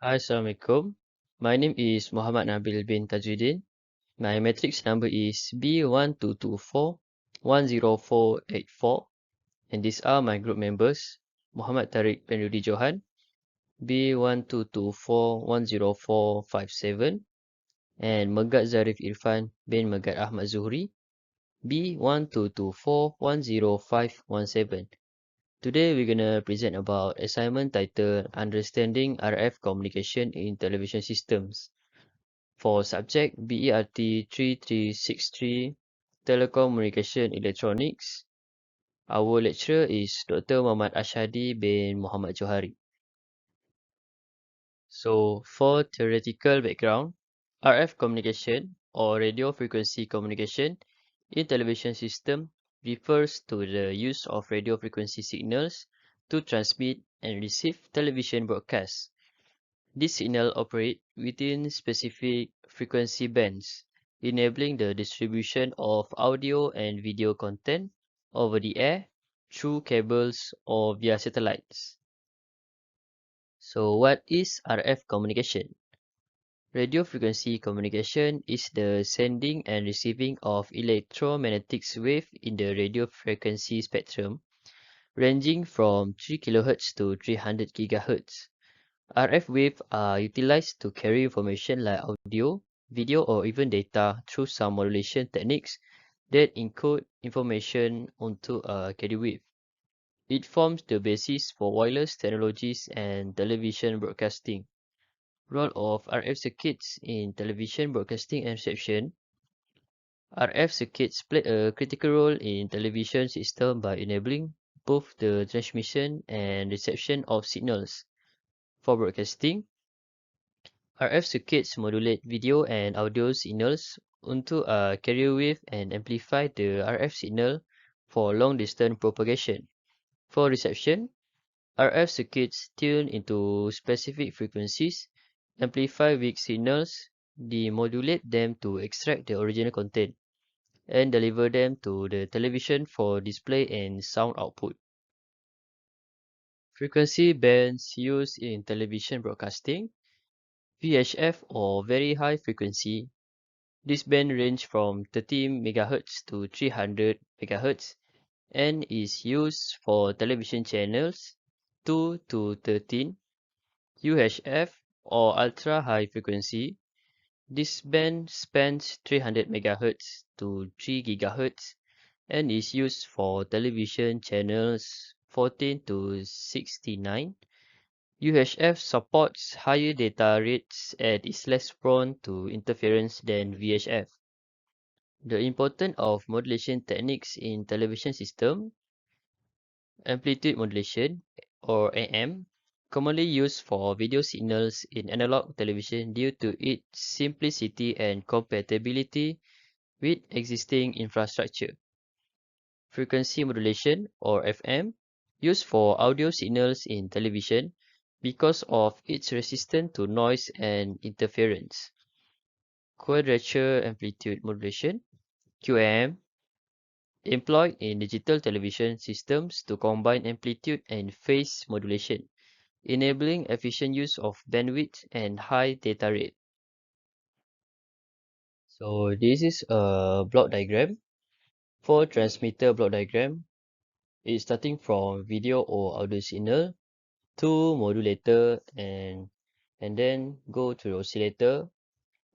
Hi, Assalamualaikum. My name is Muhammad Nabil bin Tajuddin. My matrix number is B1224100484, and these are my group members: Muhammad Tariq bin Rudi Johan, B1224100457, and Megat Zarif Irfan bin Megat Ahmad Zuhri, B1224100517. Today we're gonna present about assignment titled Understanding RF Communication in Television Systems. For subject BERT3363 Telecommunication Electronics, our lecturer is Dr. Muhammad Ashadi bin Muhammad Johari. So, for theoretical background, RF communication or radio frequency communication in television system refers to the use of radio frequency signals to transmit and receive television broadcasts. This signal operate within specific frequency bands, enabling the distribution of audio and video content over the air, through cables, or via satellites. So what is RF communication? Radio frequency communication is the sending and receiving of electromagnetic waves in the radio frequency spectrum, ranging from 3 kHz to 300 GHz. RF waves are utilized to carry information like audio, video, or even data through some modulation techniques that encode information onto a carrier wave. It forms the basis for wireless technologies and television broadcasting. Role of RF circuits in television broadcasting and reception. RF circuits play a critical role in television system by enabling both the transmission and reception of signals. For broadcasting, RF circuits modulate video and audio signals onto a carrier wave and amplify the RF signal for long-distance propagation. For reception, RF circuits tune into specific frequencies, amplify weak signals, demodulate them to extract the original content, and deliver them to the television for display and sound output. Frequency bands used in television broadcasting: VHF or very high frequency. This band range from 30 MHz to 300 MHz and is used for television channels 2 to 13. UHF or ultra high frequency. This band spans 300 MHz to 3 GHz and is used for television channels 14 to 69. UHF supports higher data rates and is less prone to interference than VHF. The importance of modulation techniques in television system: amplitude modulation or AM, commonly used for video signals in analog television due to its simplicity and compatibility with existing infrastructure. Frequency modulation or FM, used for audio signals in television because of its resistance to noise and interference. Quadrature amplitude modulation (QAM), employed in digital television systems to combine amplitude and phase modulation, enabling efficient use of bandwidth and high data rate. So this is a block diagram. For transmitter block diagram, it's starting from video or audio signal to modulator and then go to the oscillator,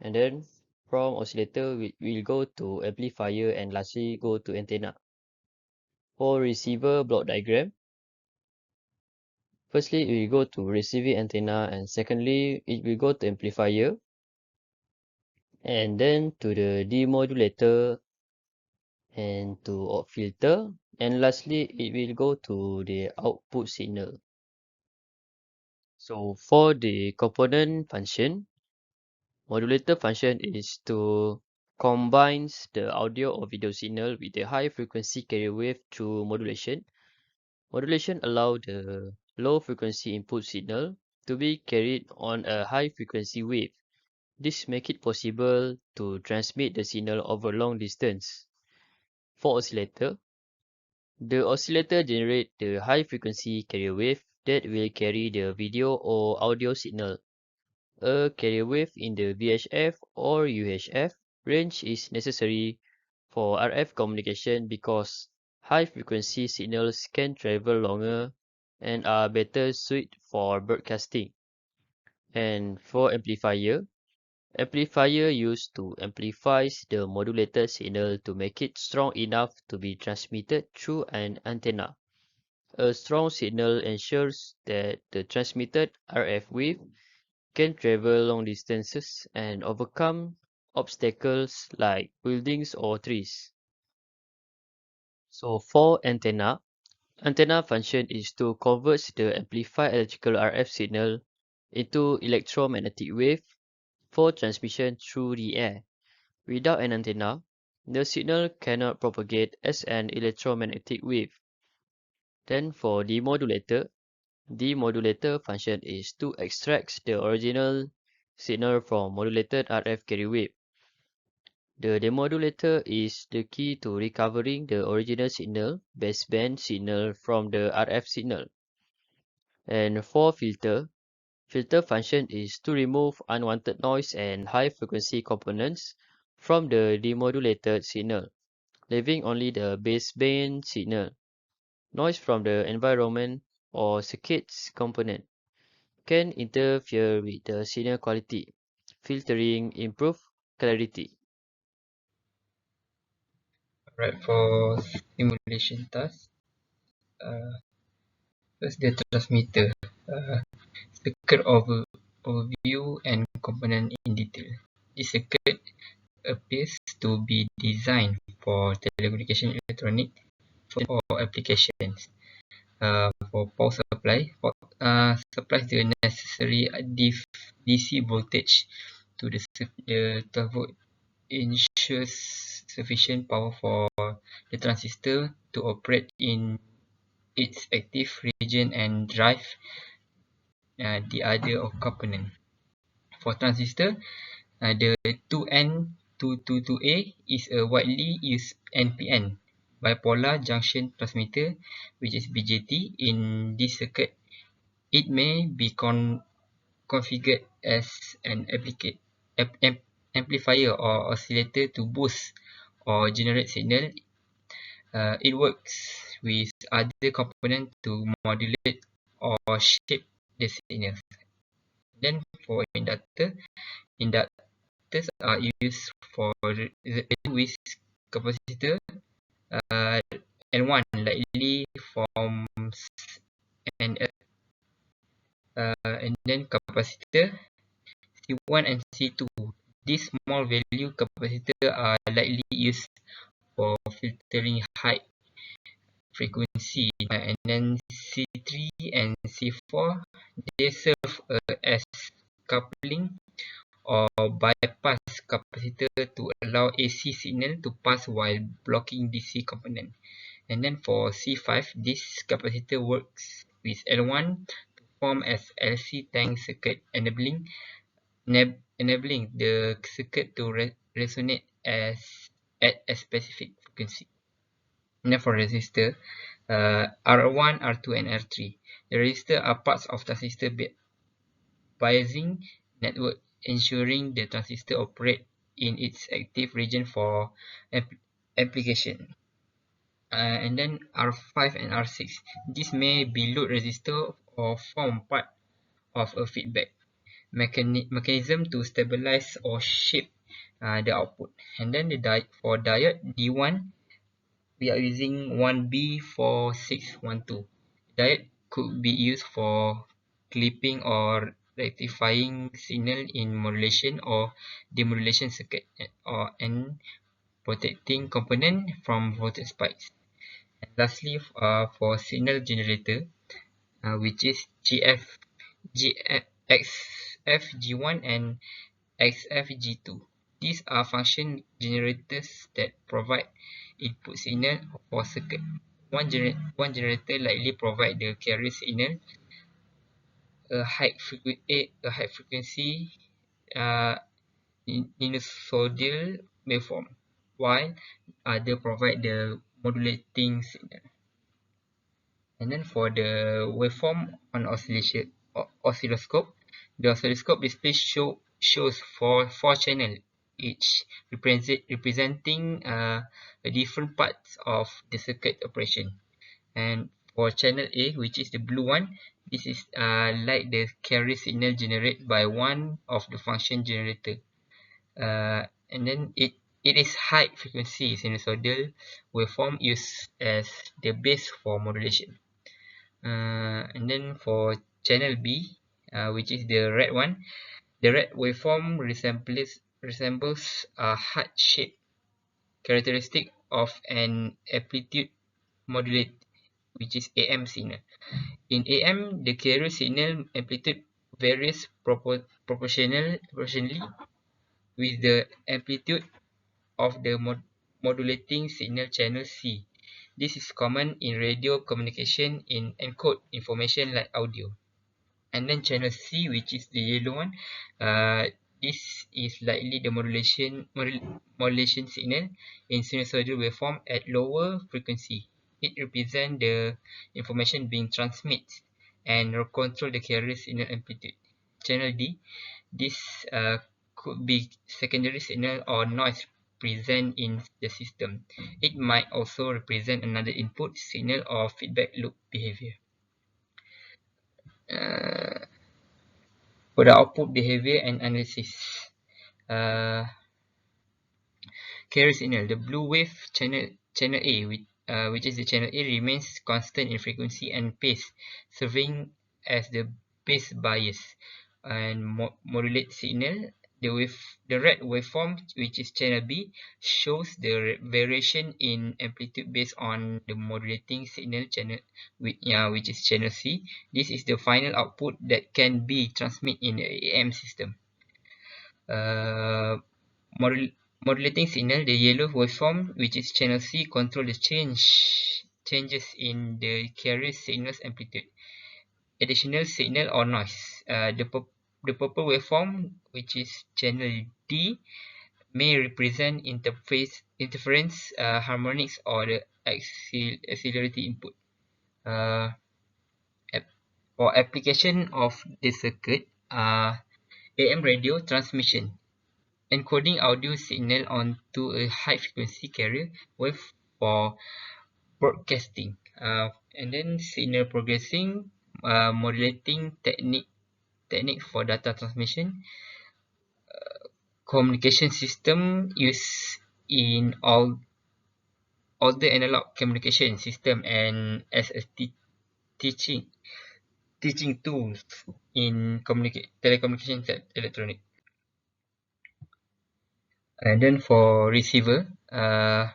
and then from oscillator we will go to amplifier and lastly go to antenna. For receiver block diagram, firstly it will go to receiving antenna, and secondly it will go to amplifier, and then to the demodulator and to filter, and lastly it will go to the output signal. So for the component function, modulator function is to combines the audio or video signal with the high frequency carrier wave through modulation. Modulation allow the low frequency input signal to be carried on a high frequency wave. This make it possible to transmit the signal over long distance. For oscillator, the oscillator generate the high frequency carrier wave that will carry the video or audio signal. A carrier wave in the VHF or UHF range is necessary for RF communication because high frequency signals can travel longer and are better suited for broadcasting. And for amplifier used to amplifies the modulated signal to make it strong enough to be transmitted through an antenna. A strong signal ensures that the transmitted RF wave can travel long distances and overcome obstacles like buildings or trees. So for antenna function is to convert the amplified electrical RF signal into electromagnetic wave for transmission through the air. Without an antenna, the signal cannot propagate as an electromagnetic wave. Then for demodulator function is to extract the original signal from modulated RF carrier wave. The demodulator is the key to recovering the original signal, baseband signal from the RF signal. And for filter function is to remove unwanted noise and high frequency components from the demodulated signal, leaving only the baseband signal. Noise from the environment or circuits component can interfere with the signal quality. Filtering improve clarity. Right, for simulation task, first the transmitter, circuit overview and component in detail. This circuit appears to be designed for telecommunication electronic or applications. For power supply, supplies the necessary DC voltage to the 12 volt, ensures sufficient power for the transistor to operate in its active region and drive the other component. For transistor, the 2N222A is a widely used NPN bipolar junction transmitter, which is BJT. In this circuit, it may be configured as an amplifier or oscillator to boost or generate signal. It works with other components to modulate or shape the signal. Then for inductors are used for with capacitor uh, L1 likely forms and and then capacitor C1 and C2. These small value capacitor are likely used for filtering high frequency, and then C3 and C4 they serve as coupling or bypass capacitor to allow AC signal to pass while blocking DC component. And then for C5, this capacitor works with L1 to form as LC tank circuit, enabling the circuit to resonate at a specific frequency. And then for resistor, R1, R2, and R3. The resistor are parts of transistor biasing network, ensuring the transistor operate in its active region for application. And then R5 and R6. This may be load resistor or form part of a feedback mechanism to stabilize or shape the output. And then for diode D1, we are using 1B4612. Diode could be used for clipping or rectifying signal in modulation or demodulation circuit, and protecting component from voltage spikes. And lastly, for signal generator, which is XFG1 and XFG2. These are function generators that provide input signal for circuit. One generator likely provide the carrier signal, a high frequency uh, sinusoidal waveform, while other provide the modulating signal. And then for the waveform on oscilloscope, The oscilloscope display shows four channels, each representing a different parts of the circuit operation. And for channel A, which is the blue one, this is like the carrier signal generated by one of the function generator. And then it is high frequency sinusoidal waveform used as the base for modulation. And then for channel B, which is the red one, the red waveform resembles a heart shape, characteristic of an amplitude modulate, which is AM signal. In AM, the carrier signal amplitude varies proportionally with the amplitude of the modulating signal channel C. This is common in radio communication in encode information like audio. And then channel C, which is the yellow one, uh, this is likely the modulation signal in sinusoidal waveform at lower frequency. It represents the information being transmitted and control the carrier signal amplitude. Channel D, this could be secondary signal or noise present in the system. It might also represent another input signal or feedback loop behavior. Uh, for the output behavior and analysis, uh, carrier signal, the blue wave channel A, which is the channel A, remains constant in frequency and phase, serving as the base bias and modulate signal. The red waveform, which is channel B, shows the variation in amplitude based on the modulating signal channel, which is channel C. This is the final output that can be transmitted in the AM system. Uh, Modulating signal, the yellow waveform, which is channel C, control the changes in the carrier signal's amplitude, additional signal or noise. The purple waveform, which is channel D, may represent interference, harmonics, or the auxiliary input. Uh, for application of the circuit, AM radio transmission, encoding audio signal onto a high frequency carrier wave for broadcasting. And then signal processing, modulating technique for data transmission, communication system used in all the analog communication system and as a teaching teaching tools in telecommunication electronic. And then for receiver, the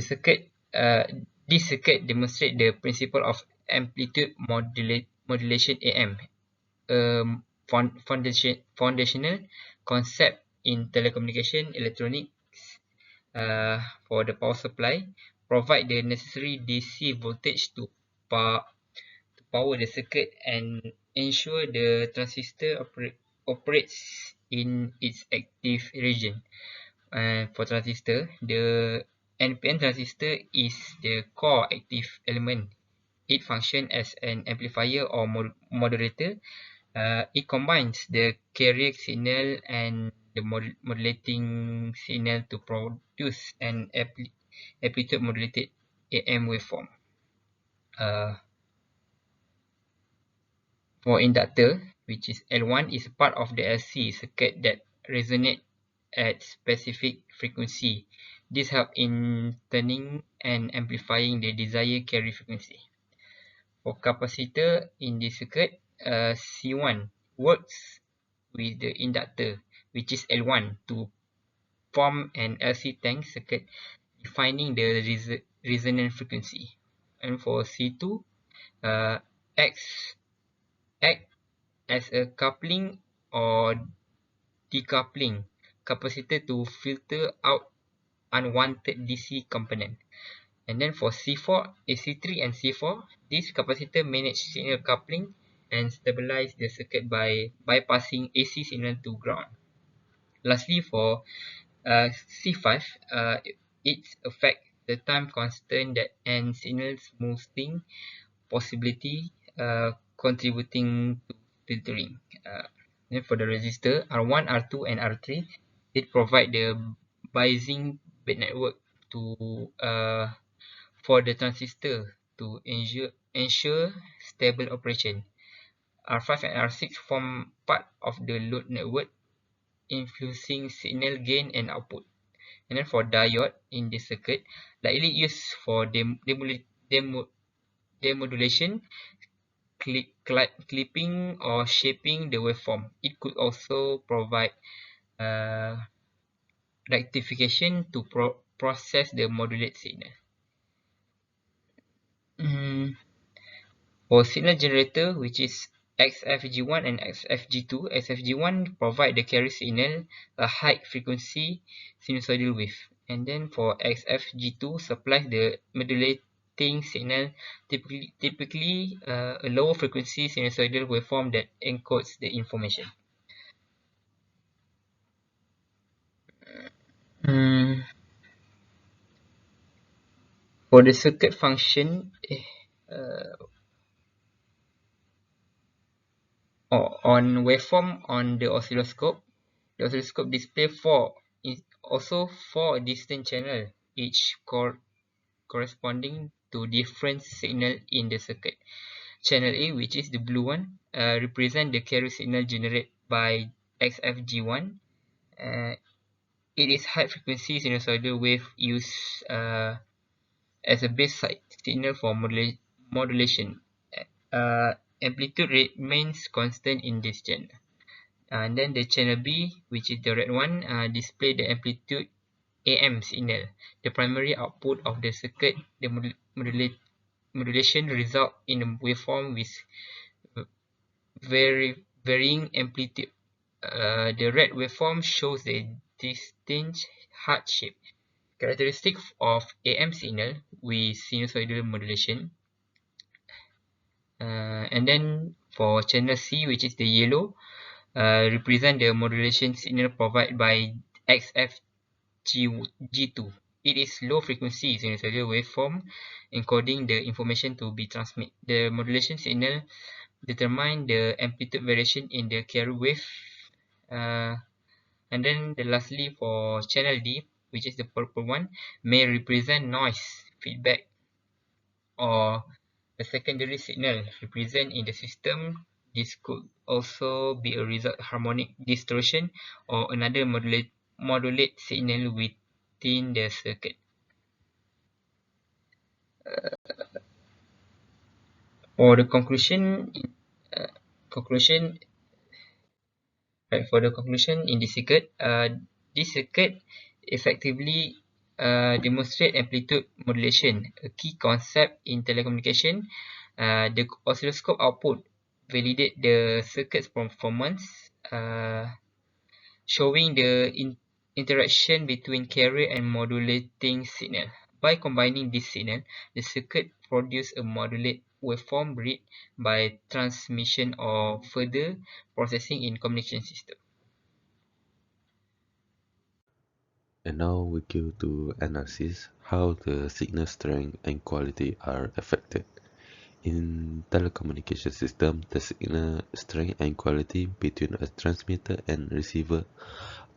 circuit this circuit demonstrates the principle of amplitude modulation AM, foundational concept in telecommunication electronics. For the power supply, provide the necessary DC voltage to power the circuit and ensure the transistor operates in its active region. And for transistor, the NPN transistor is the core active element. It functions as an amplifier or modulator. It combines the carrier signal and the modulating signal to produce an amplitude modulated AM waveform. Uh, for inductor, which is L1, is part of the LC circuit that resonates at specific frequency. This helps in turning and amplifying the desired carrier frequency. For capacitor in this circuit, C1 works with the inductor, which is L1, to form an LC tank circuit defining the resonant frequency. And for C2, uh, acts act as a coupling or decoupling capacitor to filter out unwanted DC component. And then for C4, C3 and C4, this capacitor manage signal coupling and stabilize the circuit by bypassing AC signal to ground. Lastly, for C5, it affects the time constant that and signal smoothing possibility, contributing to filtering. Then for the resistor, R1, R2, and R3, it provide the biasing bit network to for the transistor to ensure stable operation. R5 and R6 form part of the load network, influencing signal gain and output. And then for diode in the circuit, likely used for demodulation, clipping, or shaping the waveform. It could also provide uh, rectification to process the modulate signal. Mm, For signal generator, which is XFG1 and XFG2, XFG1 provide the carry signal a high frequency sinusoidal wave, and then for XFG2 supplies the modulating signal, typically a lower frequency sinusoidal waveform that encodes the information. Mm, for the circuit function, uh, on waveform on the oscilloscope, the oscilloscope display four distinct channels, each corresponding to different signal in the circuit. Channel A, which is the blue one, represent the carrier signal generated by XFG1. Uh, it is high frequency sinusoidal wave used as a base signal for modulation. Uh, Amplitude remains constant in this channel. And then the channel B, which is the red one, display the amplitude AM signal. The primary output of the circuit, the modulation result in a waveform with varying amplitude. The red waveform shows a distinct heart shape, characteristic of AM signal with sinusoidal modulation. And then for channel C, which is the yellow, represent the modulation signal provided by XFG2. It is low frequency sinusoidal waveform encoding the information to be transmitted. The modulation signal determine the amplitude variation in the carrier wave. Uh, and then lastly for channel D, which is the purple one, may represent noise feedback or a secondary signal represent in the system. This could also be a result harmonic distortion or another modulate signal within the circuit. For the uh, conclusion, for the conclusion in this circuit effectively demonstrate amplitude modulation, a key concept in telecommunication. The oscilloscope output validate the circuit's performance, showing the interaction between carrier and modulating signal. By combining this signal, the circuit produce a modulate waveform read by transmission or further processing in communication system. And now we go to analysis how the signal strength and quality are affected. In telecommunication system, the signal strength and quality between a transmitter and receiver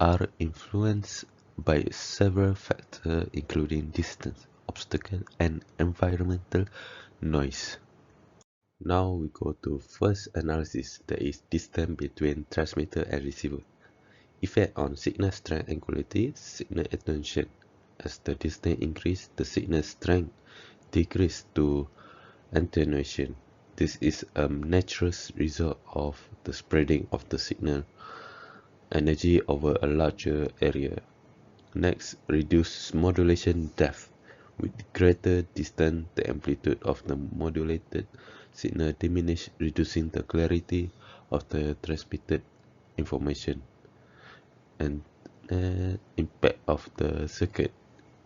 are influenced by several factors including distance, obstacle, and environmental noise. Now we go to first analysis, that is distance between transmitter and receiver. Effect on signal strength and quality, signal attenuation. As the distance increases, the signal strength decreases to attenuation. This is a natural result of the spreading of the signal energy over a larger area. Next, reduce modulation depth. With greater distance, the amplitude of the modulated signal diminishes, reducing the clarity of the transmitted information. And impact of the circuit.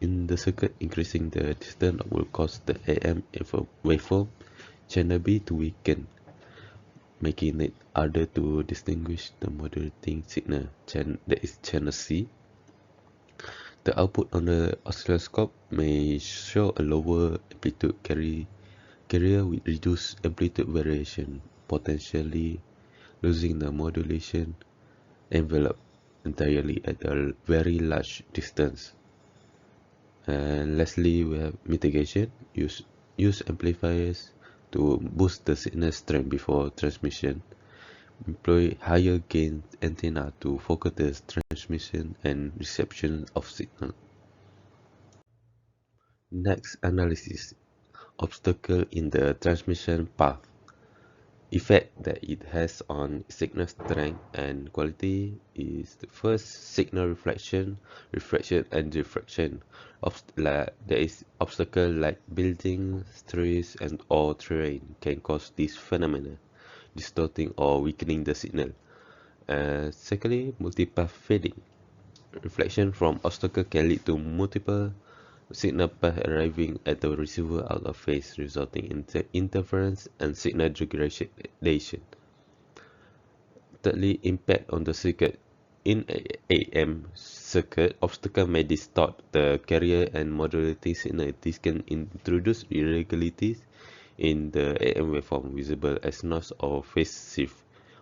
In the circuit, increasing the distance will cause the AM waveform channel B to weaken, making it harder to distinguish the modulating signal, that is channel C. The output on the oscilloscope may show a lower amplitude carrier with reduced amplitude variation, potentially losing the modulation envelope entirely at a very large distance. And lastly, we have mitigation. Use amplifiers to boost the signal strength before transmission. Employ higher gain antenna to focus the transmission and reception of signal. Next, analysis. Obstacle in the transmission path. Effect that it has on signal strength and quality is the first signal reflection, and diffraction. There is obstacle like buildings, trees, and or terrain can cause this phenomena, distorting or weakening the signal. Secondly, multipath fading. Reflection from obstacle can lead to multiple signal path arriving at the receiver out of phase, resulting in interference and signal degradation. Thirdly, impact on the circuit. In AM circuit, obstacle may distort the carrier and modulating signal. This can introduce irregularities in the AM waveform, visible as noise or phase shift.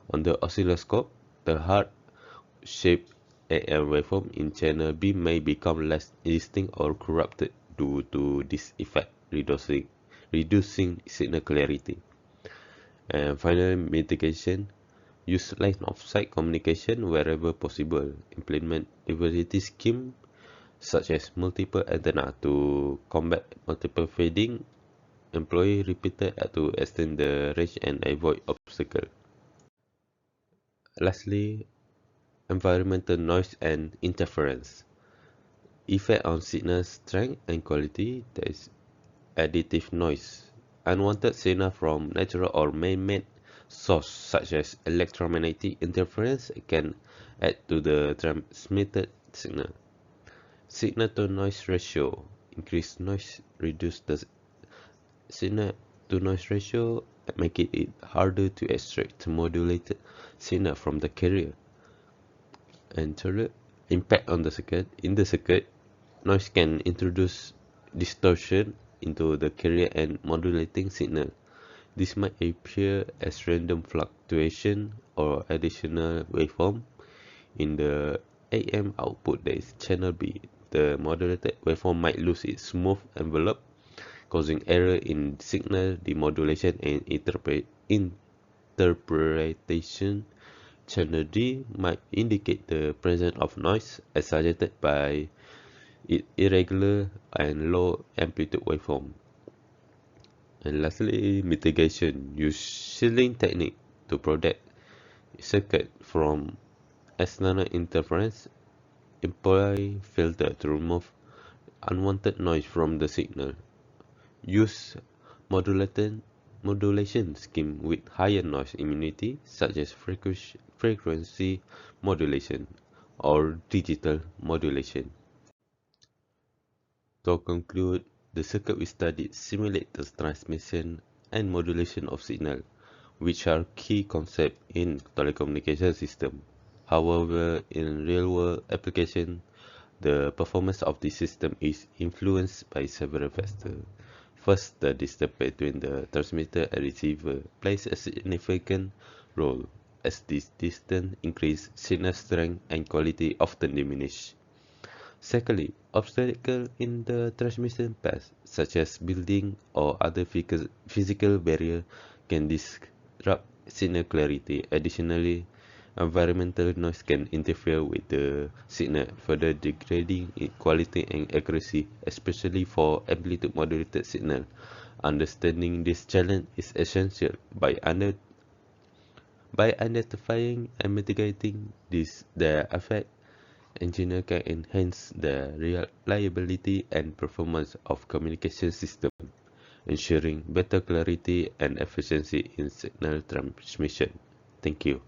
On the oscilloscope, the heart-shaped AM waveform in channel B may become less distinct or corrupted due to this effect, reducing signal clarity. And finally, mitigation. Use line of sight communication wherever possible. Implement diversity scheme such as multiple antenna to combat multiple fading. Employ repeater to extend the range and avoid obstacle. Lastly, environmental noise and interference. Effect on signal strength and quality. There is additive noise. Unwanted signal from natural or man-made source such as electromagnetic interference can add to the transmitted signal. Signal to noise ratio. Increase noise, reduce the signal to noise ratio, making it harder to extract modulated signal from the carrier. And third, impact on the circuit. In the circuit, noise can introduce distortion into the carrier and modulating signal. This might appear as random fluctuation or additional waveform. In the AM output that is channel B, the modulated waveform might lose its smooth envelope, causing error in signal demodulation and interpretation. Channel D might indicate the presence of noise as suggested by its irregular and low amplitude waveform. And lastly, mitigation. Use shielding technique to protect circuit from external interference. Employ filter to remove unwanted noise from the signal. Use modulation scheme with higher noise immunity, such as frequency modulation or digital modulation. To conclude, the circuit we studied simulate the transmission and modulation of signal, which are key concepts in telecommunication system. However, in real-world application, the performance of the system is influenced by several factors. First, the distance between the transmitter and receiver plays a significant role. As this distance increases, signal strength and quality often diminish. Secondly, obstacles in the transmission path, such as building or other physical barrier, can disrupt signal clarity. Additionally, environmental noise can interfere with the signal, further degrading its quality and accuracy, especially for amplitude modulated signal. Understanding this challenge is essential. By identifying and mitigating their effect, engineers can enhance the reliability and performance of communication systems, ensuring better clarity and efficiency in signal transmission. Thank you.